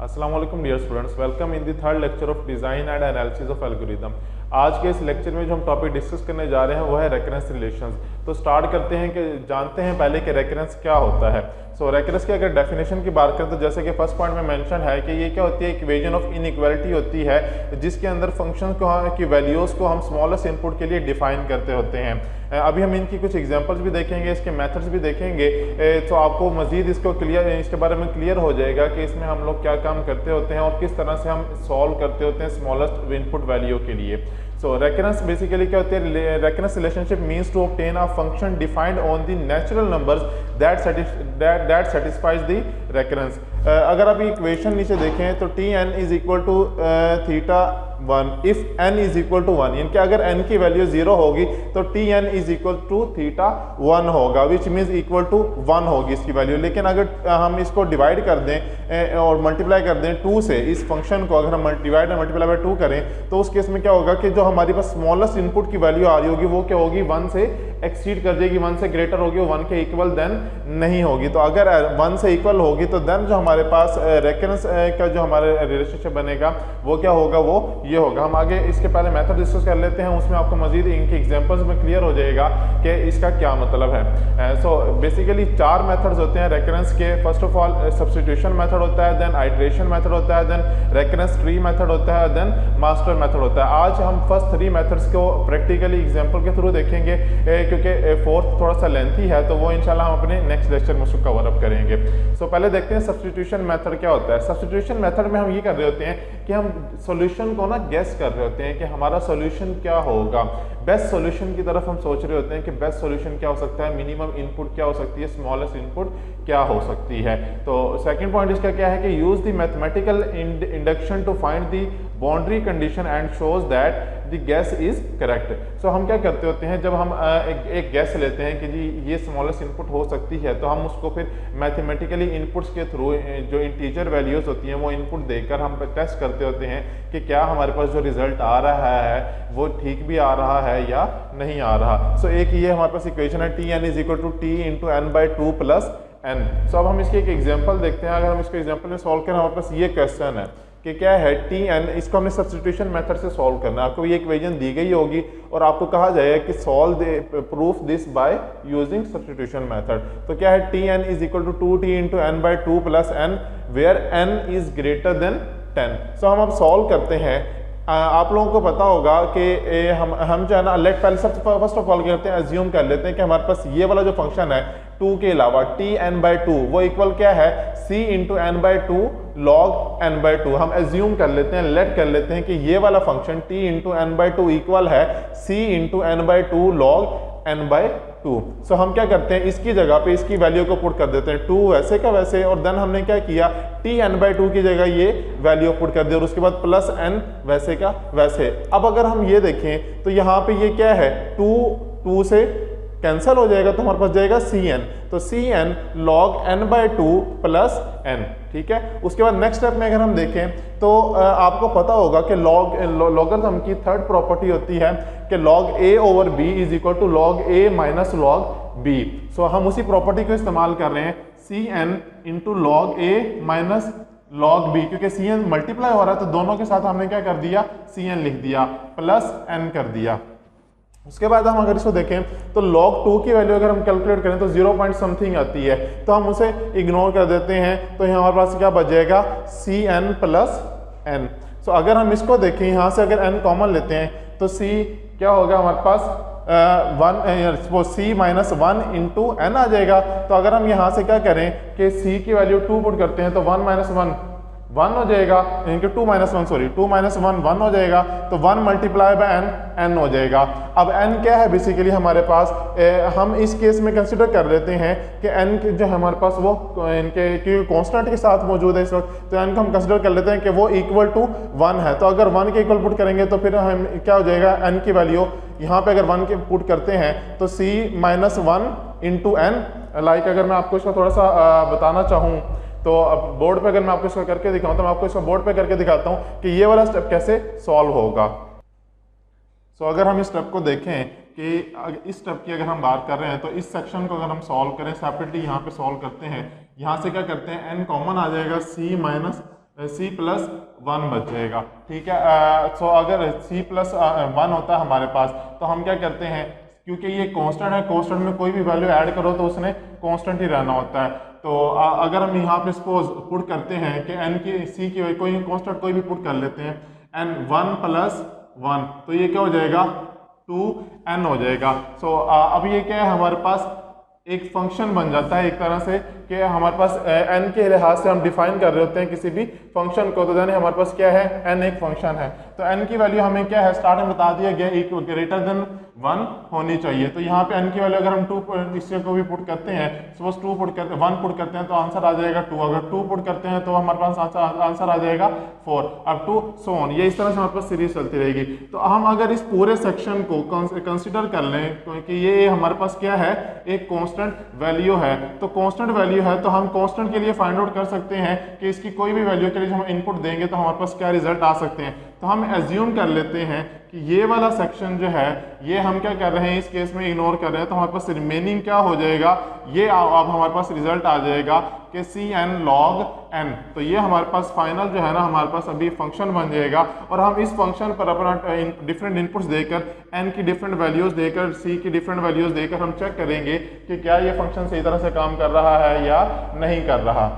अस्सलाम वालेकुम dear students, welcome in the third lecture of design and analysis of algorithm. आज के इस लेक्चर में जो हम टॉपिक डिस्कस करने जा रहे हैं वो है रेकरेंस रिलेशंस। तो स्टार्ट करते हैं कि जानते हैं पहले कि रेकरेंस क्या होता है। रेकरेंस की अगर डेफिनेशन की बात करें तो जैसे कि फर्स्ट पॉइंट में मेंशन है कि ये क्या होती है, इक्वेशन ऑफ इनइक्वालिटी होती है जिसके अंदर फंक्शन की वैल्यूज़ को हम स्मॉलेस्ट इनपुट के लिए डिफाइन करते होते हैं। अभी हम इनकी कुछ एग्जांपल्स भी देखेंगे, इसके मेथड्स भी देखेंगे, तो आपको मजीद इसके बारे में क्लियर हो जाएगा कि इसमें हम लोग क्या काम करते होते हैं और किस तरह से हम सॉल्व करते होते हैं स्मॉलेस्ट इनपुट वैल्यू के लिए। सो रेकरेंस बेसिकली क्या होती है, recurrence relationship means to obtain a function defined on the natural numbers that satisfies the recurrence. अगर आप इक्वेशन नीचे देखें तो T N is equal to theta 1 if n is equal to 1, यानी कि अगर n की वैल्यू 0 होगी तो T N is equal to theta 1 होगा, विच मीन्स इक्वल टू 1 होगी इसकी वैल्यू। लेकिन अगर हम इसको डिवाइड कर दें और मल्टीप्लाई कर दें 2 से, इस फंक्शन को अगर हम डिवाइड एंड मल्टीप्लाई बाय 2 करें तो उस केस में क्या होगा कि जो हमारे पास स्मॉलेस्ट इनपुट की वैल्यू आ रही होगी वो क्या होगी, 1 से एक्सीड कर जाएगी, 1 से ग्रेटर होगी, 1 के इक्वल देन नहीं होगी। तो अगर 1 से इक्वल होगी तो देन जो हमारे पास रेकरेंस का जो हमारे रिलेशनशिप बनेगा वो क्या होगा, वो ये होगा। हम आगे इसके पहले मेथड डिस्कस कर लेते हैं, उसमें आपको मजीद इनके एग्जांपल्स में क्लियर हो जाएगा कि इसका क्या मतलब है। सो बेसिकली 4 मेथड्स होते हैं रेकरेंस के। First of all substitution method होता है, देन आइट्रेशन मेथड होता है, देन रेकरेंस ट्री मेथड होता है, देन मास्टर मेथड होता है। आज हम फर्स्ट 3 मेथड्स को प्रैक्टिकली एग्जांपल के थ्रू देखेंगे क्योंकि फोर्थ थोड़ा सा लेंथी है, तो वो इंशाल्लाह हम अपने नेक्स्ट लेक्चर में उसको कवर अप करेंगे। सो पहले देखते हैं सब्स्टिट्यूशन मेथड क्या होता है। सब्स्टिट्यूशन मेथड में हम ये कर रहे होते हैं कि हम सॉल्यूशन को ना गेस कर रहे होते हैं कि हमारा सॉल्यूशन क्या होगा। बेस्ट सॉल्यूशन की तरफ हम सोच रहे होते हैं कि बेस्ट सॉल्यूशन क्या हो सकता है, मिनिमम इनपुट क्या हो सकती है, स्मॉलेस्ट इनपुट क्या हो सकती है। तो सेकंड पॉइंट इसका क्या है कि use the mathematical induction to find the boundary condition and shows that the guess is correct. So हम क्या करते होते हैं, जब हम एक गेस लेते हैं कि जी ये स्मॉलेस्ट इनपुट हो सकती है, तो हम उसको फिर मैथमेटिकली इनपुट्स के थ्रू जो इंटीजर वैल्यूज होती हैं वो इनपुट देकर हम टेस्ट करते होते हैं कि क्या हमारे पास जो रिजल्ट आ रहा है वो ठीक भी आ रहा है या नहीं आ रहा। सो एक ये हमारे पास इक्वेशन है T N is equal to T into N by 2 plus N. So अब हम इसके एक एग्जाम्पल देखते हैं। अगर हम इसको एग्जाम्पल में सॉल्व करें, हमारे पास ये क्वेश्चन है कि क्या है टी एन, इसको हमने सब्स्टिट्यूशन मेथड से सॉल्व करना है। आपको ये इक्वेशन दी गई होगी और आपको कहा जाएगा कि solve proof this by using substitution method. तो क्या है, T N is equal to 2t into N by 2 plus N where N is greater than 10। So हम अब सॉल्व करते हैं। आप लोगों को पता होगा कि हम जो है ना पहले सब फर्स्ट ऑफ ऑल करते हैं, एज्यूम कर लेते हैं कि हमारे पास ये वाला जो फंक्शन है 2 के अलावा टी एन बाई 2 वो इक्वल क्या है, c into N by 2 log N by 2। हम एज्यूम कर लेते हैं, लेट कर लेते हैं कि ये वाला function t into N by 2 equal है c into N by 2 log N by 2। So हम क्या करते हैं, इसकी जगह पे इसकी वैल्यू को पुट कर देते हैं 2 वैसे का वैसे, और देन हमने क्या किया, टी एन बाई 2 की जगह ये वैल्यू पुट कर दी और उसके बाद प्लस एन वैसे का वैसे। अब अगर हम ये देखें तो यहाँ पे ये क्या है, 2 से कैंसिल हो जाएगा तो हमारे पास जाएगा सी एन, तो C N log N by 2 plus N. ठीक है, उसके बाद नेक्स्ट स्टेप में अगर हम देखें तो आपको पता होगा कि लॉगरिथम की थर्ड प्रॉपर्टी होती है कि log A over B is equal to log A minus log B. So हम उसी प्रॉपर्टी को इस्तेमाल कर रहे हैं, C N into log A minus log B, क्योंकि सी एन मल्टीप्लाई हो रहा है तो दोनों के साथ हमने क्या कर दिया, सी एन लिख दिया प्लस एन कर दिया। उसके बाद हम अगर इसको देखें तो log 2 की वैल्यू अगर हम कैलकुलेट करें तो 0 पॉइंट समथिंग आती है, तो हम उसे इग्नोर कर देते हैं। तो यहाँ हमारे पास क्या बच जाएगा, सी एन प्लस एन। सो अगर हम इसको देखें, यहाँ से अगर n कॉमन लेते हैं तो c क्या होगा हमारे पास 1 c माइनस 1 इंटू एन आ जाएगा। तो अगर हम यहाँ से क्या करें कि c की वैल्यू 2 पुट करते हैं तो 1 माइनस 1 हो जाएगा, इनके 2 माइनस 1 1 हो जाएगा, तो 1 मल्टीप्लाई बाय n हो जाएगा। अब n क्या है बेसिकली हमारे पास, हम इस केस में कंसिडर कर लेते हैं कि n जो हमारे पास वो इनके कांस्टेंट के साथ मौजूद है इस वक्त, तो n को हम कंसिडर कर लेते हैं कि वो इक्वल टू 1 है। तो अगर 1 के इक्वल पुट करेंगे तो फिर हम क्या हो जाएगा, n की वैल्यू यहाँ पे अगर 1 के पुट करते हैं तो c minus 1 into N. Like अगर मैं आपको इसका थोड़ा सा बताना चाहूँ तो अब बोर्ड पे अगर मैं आपको इसको करके दिखाऊं तो मैं आपको इसको बोर्ड पे करके दिखाता हूं कि ये वाला स्टेप कैसे सॉल्व होगा। सो अगर हम इस स्टेप को देखें कि इस स्टेप की अगर हम बात कर रहे हैं तो इस सेक्शन को अगर हम सॉल्व करें सेपरेटली, यहाँ पे सॉल्व करते हैं, यहाँ से क्या करते हैं n कॉमन आ जाएगा c माइनस c प्लस 1 बच जाएगा। ठीक है, सो अगर c प्लस 1 होता है हमारे पास, तो हम क्या करते हैं, क्योंकि ये कांस्टेंट है, कांस्टेंट में कोई भी वैल्यू ऐड करो तो उसने कांस्टेंट ही रहना होता है। तो अगर हम यहाँ पे सपोज पुट करते हैं कि n की c की कोई कांस्टेंट कोई भी पुट कर लेते हैं, n 1 प्लस 1, तो ये क्या हो जाएगा 2n हो जाएगा। सो अब ये क्या है, हमारे पास एक फंक्शन बन जाता है एक तरह से, कि हमारे पास n के लिहाज से हम डिफाइन कर रहे होते हैं किसी भी फंक्शन को, तो यानी हमारे पास क्या है, n एक फंक्शन है। तो n की वैल्यू हमें क्या है, स्टार्ट में बता दिया गया एक ग्रेटर देन 1 होनी चाहिए। तो यहाँ पे n की वैल्यू अगर हम 2 इससे को भी पुट करते हैं, सपोज 2 पुट करते हैं, 1 पुट करते हैं तो आंसर आ जाएगा 2, अगर 2 पुट करते हैं तो हमारे पास आंसर आ जाएगा 4, अप टू सो ऑन। ये इस तरह से हमारे पास सीरीज चलती रहेगी। तो हम अगर इस पूरे सेक्शन को कंसिडर कर लें, क्योंकि ये हमारे पास क्या है, एक कांस्टेंट वैल्यू है, तो कांस्टेंट वैल्यू है तो हम कांस्टेंट के लिए फाइंड आउट कर सकते हैं कि इसकी कोई भी वैल्यू के लिए हम इनपुट देंगे तो हमारे पास क्या रिजल्ट आ सकते हैं। तो हम एज्यूम कर लेते हैं कि ये वाला सेक्शन जो है, ये हम क्या कर रहे हैं, इस केस में इग्नोर कर रहे हैं, तो हमारे पास रिमेनिंग क्या हो जाएगा, ये अब हमारे पास रिजल्ट आ जाएगा कि cn log n। तो ये हमारे पास फाइनल जो है ना, हमारे पास अभी फंक्शन बन जाएगा, और हम इस फंक्शन पर अपना डिफरेंट इनपुट्स देकर, n की डिफरेंट वैल्यूज देकर, c की डिफरेंट वैल्यूज देकर हम चेक करेंगे कि क्या ये फंक्शन सही तरह से काम कर रहा है या नहीं कर रहा।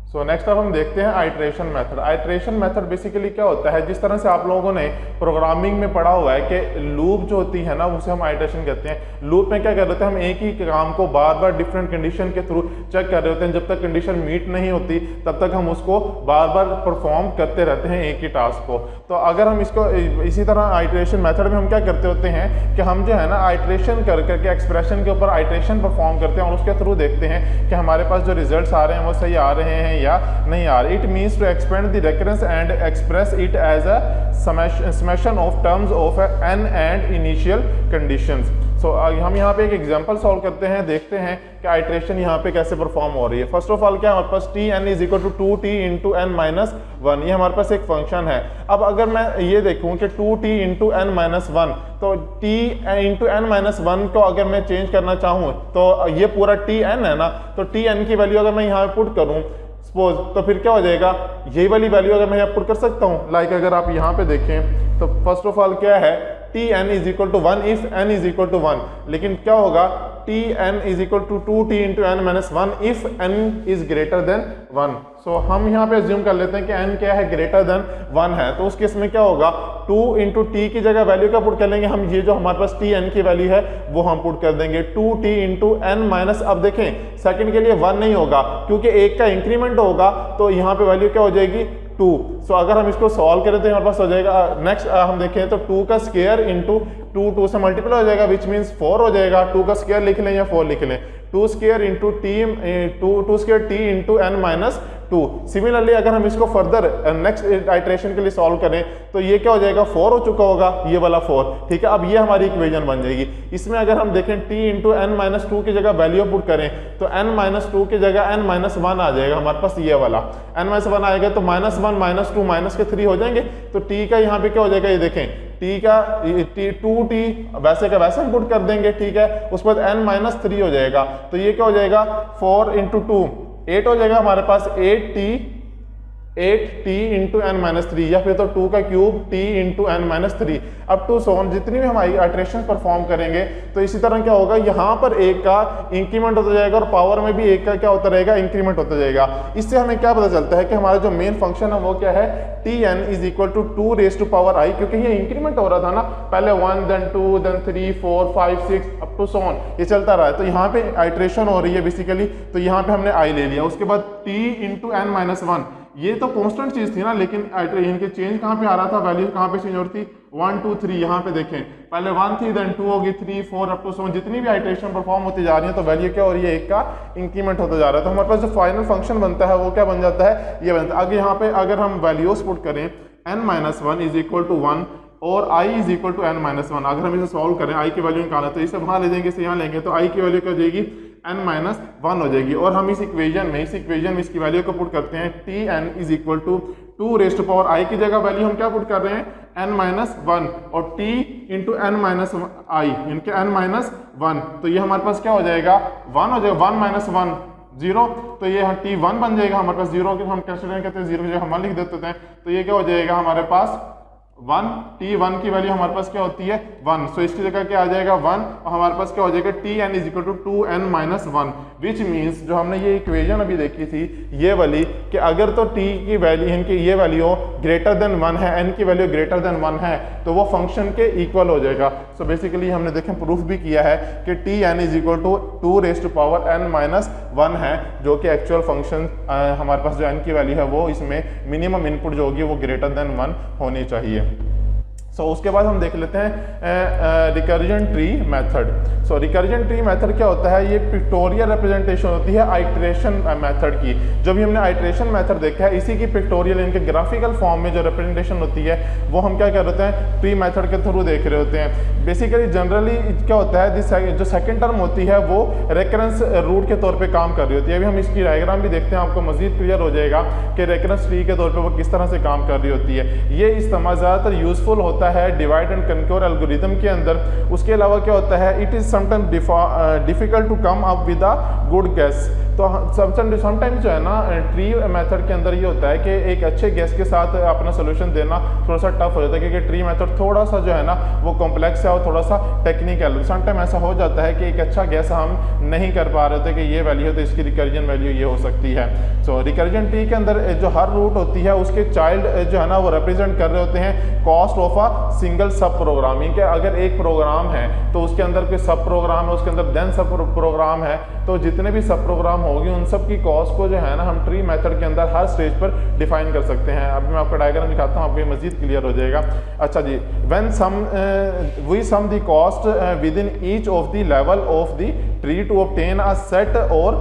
सो नेक्स्ट अब हम देखते हैं iteration method. Iteration method basically क्या होता है, जिस तरह से आप लोगों ने प्रोग्रामिंग में पढ़ा हुआ है कि लूप जो होती है ना, उसे हम आइट्रेशन कहते हैं। लूप में क्या कर रहे थे, हम एक ही काम को बार बार डिफरेंट कंडीशन के थ्रू चेक कर रहे होते हैं, जब तक कंडीशन मीट नहीं होती तब तक हम उसको बार बार परफॉर्म करते रहते हैं एक ही टास्क को। तो अगर हम इसको इसी तरह आइट्रेशन मेथड में हम क्या करते होते हैं कि हम जो है ना आइट्रेशन कर करके एक्सप्रेशन के ऊपर आइट्रेशन परफॉर्म करते हैं और उसके थ्रू देखते हैं कि हमारे पास जो रिजल्ट्स आ रहे हैं वो सही आ रहे हैं या नहीं आ रहे। It means to expand the recurrence and express it as a summation of terms of n and initial conditions. So हम यहाँ पे एक एग्जांपल सॉल्व करते हैं, देखते हैं कि आइट्रेशन यहाँ पे कैसे परफॉर्म हो रही है। फर्स्ट ऑफ ऑल क्या है, हमारे पास tn is equal to 2t into n minus 1, ये हमारे पास एक फंक्शन है। अब अगर मैं ये देखूं कि 2t इंटू n माइनस 1, तो t इंटू n माइनस 1 को अगर मैं चेंज करना चाहूँ तो ये पूरा tn है ना, तो tn की वैल्यू अगर मैं यहाँ पे पुट करूँ सपोज, तो फिर क्या हो जाएगा, यही वाली वैल्यू अगर मैं यहाँ पुट कर सकता हूँ। लाइक अगर आप यहाँ पे देखें तो फर्स्ट ऑफ ऑल क्या है, tn is equal to 1 if n is equal to 1, लेकिन क्या होगा, tn is equal to 2t into n minus 1 if n is greater than 1। So हम यहाँ पे एज्यूम कर लेते हैं कि n क्या है, ग्रेटर देन 1 है, तो उस केस में क्या होगा, 2 इंटू टी की जगह वैल्यू क्या पुट कर लेंगे हम, ये जो हमारे पास tn की वैल्यू है वो हम पुट कर देंगे 2t इंटू n माइनस, अब देखें सेकंड के लिए 1 नहीं होगा क्योंकि एक का इंक्रीमेंट होगा, तो यहाँ पे वैल्यू क्या हो जाएगी 2। सो अगर हम इसको सॉल्व करें तो हमारे पास हो जाएगा, नेक्स्ट हम देखें तो 2 का स्क्वायर इंटू 2 से मल्टीप्लाई हो जाएगा, विच मीन्स 4 हो जाएगा। 2 का स्क्वायर लिख लें या 4 लिख लें, 2 square into two square T into n minus 2। Similarly अगर हम इसको फर्दर नेक्स्ट आइट्रेशन के लिए सॉल्व करें तो ये क्या हो जाएगा, 4 हो चुका होगा, ये वाला 4। ठीक है, अब ये हमारी इक्वेशन बन जाएगी। इसमें अगर हम देखें t इंटू n माइनस 2 की जगह वैल्यू पुट करें तो n माइनस 2 की जगह n माइनस 1 आ जाएगा हमारे पास, ये वाला n माइनस 1 आएगा तो माइनस 1 माइनस 2 माइनस के 3 हो जाएंगे। तो t का यहाँ पे क्या हो जाएगा, ये देखें t का 2t वैसे का वैसे हम पुट कर देंगे, ठीक है, उसके बाद n माइनस 3 हो जाएगा, तो ये क्या हो जाएगा 4 इंटू 2 8 हो जाएगा हमारे पास, 8t इंटू n माइनस 3, या फिर तो 2 का cube t into n minus 3 up to so on. जितनी भी हम आइट्रेशन परफॉर्म करेंगे तो इसी तरह क्या होगा, यहाँ पर एक का इंक्रीमेंट होता जाएगा और पावर में भी एक का क्या होता रहेगा, इंक्रीमेंट होता जाएगा। इससे हमें क्या पता चलता है कि हमारा जो मेन फंक्शन है वो क्या है, tn is equal to 2 raise to power i, क्योंकि ये इंक्रीमेंट हो रहा था ना, पहले 1 then 2 then 3 4 5 6 up to so on, ये चलता रहा है। तो यहाँ पे आइट्रेशन हो रही है बेसिकली, तो यहाँ पे हमने i ले लिया। उसके बाद t इंटू n माइनस 1, ये तो कांस्टेंट चीज थी ना, लेकिन इनके चेंज कहाँ पे आ रहा था, वैल्यू कहाँ पे चेंज हो रही थी, 1 2 3। यहाँ पे देखें पहले 1 थी देन 2 होगी, 3 4 अप टू सो, जितनी भी आइट्रेशन परफॉर्म होती जा रही है तो वैल्यू क्या हो रही है, एक का इंक्रीमेंट होता जा रहा है। तो हमारे पास जो फाइनल फंक्शन बनता है वो क्या बन जाता है, ये बनता है। आगे यहाँ पे अगर हम वैल्यूज पुट करें n minus 1 is equal to 1 और i is equal to n minus 1, अगर हम इसे सॉल्व करें i की वैल्यू निकालें तो इसे वहां ले जाएंगे, इसे यहाँ लेंगे, तो i की वैल्यू क्या हो जाएगी, n माइनस 1 हो जाएगी। और हम इस इक्वेशन में इसकी वैल्यू को पुट करते हैं, tn is equal to 2 raise to power i की जगह वैल्यू हम क्या पुट कर रहे हैं, n माइनस 1 और t into n minus i इनके n माइनस 1, तो ये हमारे पास क्या हो जाएगा, 1 हो जाएगा, 1 माइनस 1 0, तो ये t1 बन जाएगा हमारे पास। 0 के हम कंसीडर करते हैं, 0 की जगह हम 1 लिख देते हैं, तो ये क्या हो जाएगा हमारे पास 1, t1 की वैल्यू हमारे पास क्या होती है 1, सो इसकी जगह क्या आ जाएगा 1, और हमारे पास क्या हो जाएगा tn is equal to 2n minus 1, which means जो हमने ये इक्वेशन अभी देखी थी ये वाली, कि अगर तो t की वैल्यू इनकी ये वैल्यू ग्रेटर देन 1 है, n की वैल्यू ग्रेटर देन 1 है, तो वो फंक्शन के इक्वल हो जाएगा। सो बेसिकली हमने देखें प्रूफ भी किया है कि tn is equal to 2 raise to power n minus 1 है, जो कि एक्चुअल फंक्शन हमारे पास जो n की वैल्यू है वो इसमें मिनिमम इनपुट जो होगी वो ग्रेटर देन 1 होनी चाहिए। उसके बाद हम देख लेते हैं recursion tree method. Recursion tree method क्या होता है, ये पिक्टोरियल रिप्रेजेंटेशन होती है आइट्रेशन मेथड की। जो भी हमने आइट्रेशन मेथड देखा है इसी की पिक्टोरियल इनके ग्राफिकल फॉर्म में जो रिप्रेजेंटेशन होती है वो हम क्या कर रहे होते हैं ट्री मेथड के थ्रू देख रहे होते हैं। बेसिकली जनरली क्या होता है जो सेकेंड टर्म होती है वो रेकरेंस रूट के तौर पर काम कर रही होती है। अभी हम इसकी डायग्राम भी देखते हैं, आपको मजीद क्लियर हो जाएगा कि रेकरेंस ट्री के तौर पर वो किस तरह से काम कर रही होती है। ये इस्तेमाल ज़्यादातर यूजफुल होता है डिवाइड एंड कनक्योर एल्गोरिथम के अंदर। उसके अलावा क्या होता है, it is sometime difficult to come up with a good guess. तो समटाइम जो है ना ट्री मेथड के अंदर ये होता है कि एक अच्छे गेस के साथ अपना सोल्यूशन देना थोड़ा सा टफ हो जाता है, क्योंकि ट्री मेथड थोड़ा सा जो है ना वो कॉम्प्लेक्स है और थोड़ा सा टेक्निकल। समटाइम ऐसा हो जाता है कि एक अच्छा गेस हम नहीं कर पा रहे थे कि ये वैल्यू है तो इसकी रिकर्जन वैल्यू ये हो सकती है। रिकर्जन ट्री के अंदर जो हर रूट होती है उसके चाइल्ड जो है ना वो रिप्रेजेंट कर रहे होते हैं कॉस्ट ऑफ अ सिंगल सब प्रोग्रामिंग के। अगर एक प्रोग्राम है तो उसके अंदर कोई सब प्रोग्राम है, उसके अंदर देन सब प्रोग्राम है, तो जितने भी सब प्रोग्राम होगी उन सब की कॉस्ट को जो है ना हम ट्री मेथड के अंदर हर स्टेज पर डिफाइन कर सकते हैं। अभी मैं आपको डायग्राम दिखाता हूँ, आपको ये मजीद क्लियर हो जाएगा। अच्छा जी, when we sum the cost within each of the level of the tree to obtain a set और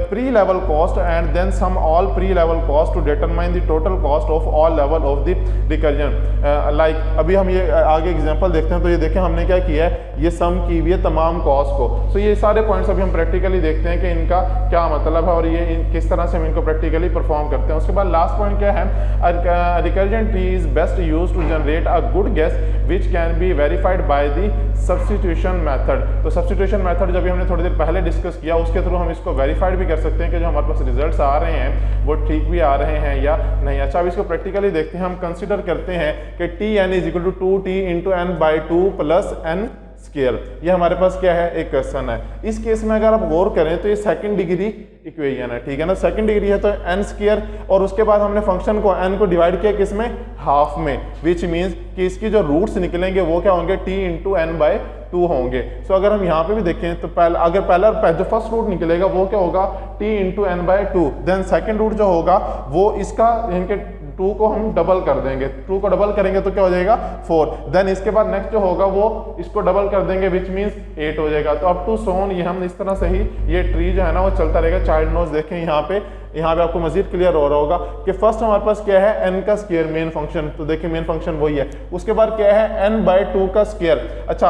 per level cost and then sum all per level cost to determine the total cost of all level of the recursion. Like अभी हम ये आगे example देखते हैं, तो ये देखें हमने क्या किया है, ये सम की हुई है तमाम कॉस्ट को। सो ये सारे पॉइंट्स अभी हम प्रैक्टिकली देखते हैं कि इनका क्या मतलब है और ये किस तरह से हम इनको प्रैक्टिकली परफॉर्म करते हैं। उसके बाद लास्ट पॉइंट क्या है, recursion tree is best use to generate a good guess which can be verified by the substitution method. तो सब्स्टिट्यूशन मेथड जब हमने थोड़ी देर पहले डिस्कस किया, उसके थ्रू हम इसको वेरीफाइड भी कर सकते हैं कि जो हमारे पास रिजल्ट्स आ रहे हैं वो ठीक भी आ रहे हैं या नहीं। अच्छा, अब इसको प्रैक्टिकली देखते हैं। हम कंसिडर करते हैं कि tn is equal to 2t into n by 2 plus n square. ये हमारे पास क्या है, एक क्वेश्चन है। इस केस में अगर आप गौर करें तो ये सेकंड डिग्री इक्वेशन है, ठीक है ना। सेकंड डिग्री है तो n स्क्वायर, और उसके बाद हमने फंक्शन को n को डिवाइड किया किसमें, हाफ में, विच मीन्स कि इसकी जो रूट्स निकलेंगे वो क्या होंगे t इंटू n बाई 2 होंगे। सो अगर हम यहाँ पे भी देखें तो पहला जो फर्स्ट रूट निकलेगा वो क्या होगा t into n by 2, then second root जो होगा वो इसका इनके 2 को हम डबल कर देंगे, 2 को डबल करेंगे तो क्या हो जाएगा 4, देन इसके बाद नेक्स्ट जो होगा वो इसको डबल कर देंगे विच मीन्स 8 हो जाएगा। तो अप टू सोन ये हम इस तरह से ही ये ट्री जो है ना वो चलता रहेगा। चाइल्ड नोट्स देखें यहाँ पे आपको मजीद क्लियर हो रहा होगा कि फर्स्ट हमारे पास क्या है n का स्क्वायर मेन फंक्शन, तो देखिए मेन फंक्शन वही है। उसके बाद क्या है n बाई 2 का स्क्वायर। अच्छा,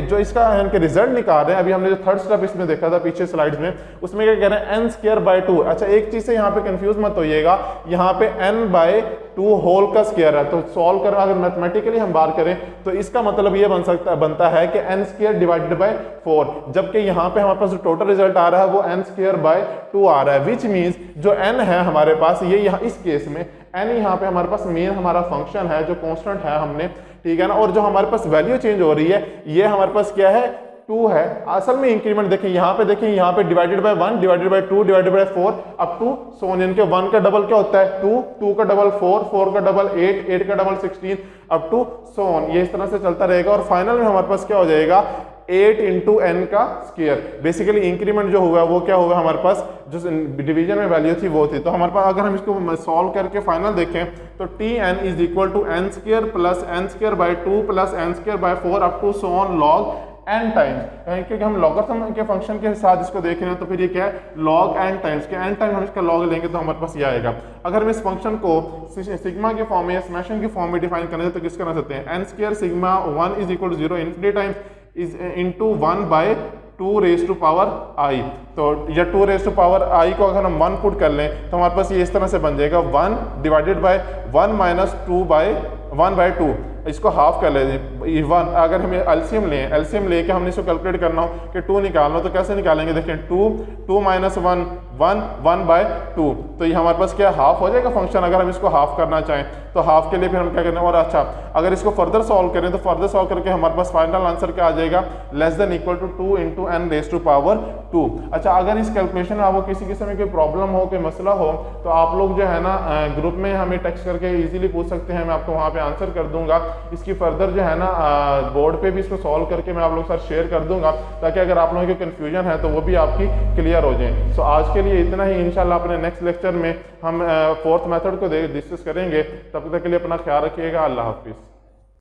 जो इसका n के रिजल्ट निकाल रहे हैं, अभी हमने जो थर्ड स्टेप इसमें देखा था पीछे स्लाइड्स में, उसमें क्या कह रहे हैं n स्क्वायर बाई 2। अच्छा, एक चीज से यहाँ पे कंफ्यूज मत होइएगा, यहाँ पे n बाई 2 होल का स्क्वायर है, तो सॉल्व कर अगर मैथमेटिकली हम बात करें तो इसका मतलब ये बनता है कि n स्क्वायर डिवाइडेड बाई 4, जबकि यहाँ पे हमारे पास जो टोटल रिजल्ट आ रहा है वो n स्क्वायर बाई 2 आ रहा है, विच मीन्स जो n है हमारे पास ये यहाँ इस केस में n यहाँ पे हमारे पास मेन हमारा फंक्शन है जो कांस्टेंट है हमने, ठीक है ना। और जो हमारे पास वैल्यू चेंज हो रही है ये हमारे पास क्या है 2 है। असल में इंक्रीमेंट देखिए यहाँ पे divided by 1 divided by 2 divided by 4 up to so on, यानी कि 1 का डबल क्या होता है 2, 2 का डबल 4, 4 का डबल 8, 8 का डबल 16 अप टू सोन। ये इस तरह से चलता रहेगा और फाइनल में हमारे पास क्या हो जाएगा 8 इंटू n का स्क्वायर। बेसिकली इंक्रीमेंट जो हुआ वो क्या होगा हमारे पास जो डिवीजन में वैल्यू थी वो थी। तो हमारे पास अगर हम इसको सॉल्व करके फाइनल देखें तो tn is equal to n square plus n square by 2 plus n square by 4 up to so on log n times, क्योंकि हम लॉगरिथम के फंक्शन के साथ इसको देख रहे हैं तो फिर ये क्या है लॉग n टाइम्स के n टाइम हम इसका लॉग लेंगे तो हमारे पास ये आएगा। अगर हम इस फंक्शन को सिग्मा के फॉर्म में या समेशन के फॉर्म में डिफाइन करना तो किसका कर सकते हैं, n square sigma 1 is equal to 0 infinity times is into 1 by 2 raise to power i। तो या 2 रेज टू पावर i को अगर हम 1 पुट कर लें तो हमारे पास ये इस तरह से बन जाएगा 1 divided by 1 minus 2 by 1 by 2 इसको हाफ कर लेते वन, अगर हमें एलसीएम लेके हमने इसको कैलकुलेट करना हो कि 2 निकालना हो तो कैसे निकालेंगे, देखें 2 माइनस 1 1 1/2, तो ये हमारे पास क्या हाफ हो जाएगा फंक्शन, अगर हम इसको हाफ करना चाहें तो हाफ के लिए फिर हम क्या करें। और अच्छा, अगर इसको फर्दर सॉल्व करें तो फर्दर सॉल्व करके हमारे पास फाइनल आंसर क्या आ जाएगा, less than equal to 2 into n raise to power 2। अच्छा, अगर इस कैलकुलेशन में आपको किसी किस्म की कोई प्रॉब्लम हो, कोई मसला हो, तो आप लोग जो है ना ग्रुप में हमें टेक्स्ट करके इजीली पूछ सकते हैं, मैं आपको वहाँ पे आंसर कर दूंगा। इसकी फर्दर जो है ना बोर्ड पे भी इसको सॉल्व करके मैं आप लोग के साथ शेयर कर दूंगा, ताकि अगर आप लोगों की कंफ्यूजन है तो वो भी आपकी क्लियर हो जाए। सो आज के लिए इतना ही, इंशाल्लाह अपने नेक्स्ट लेक्चर में हम फोर्थ मेथड को डिस्कस करेंगे। तब तक के लिए अपना ख्याल रखिएगा। अल्लाह हाफिज़।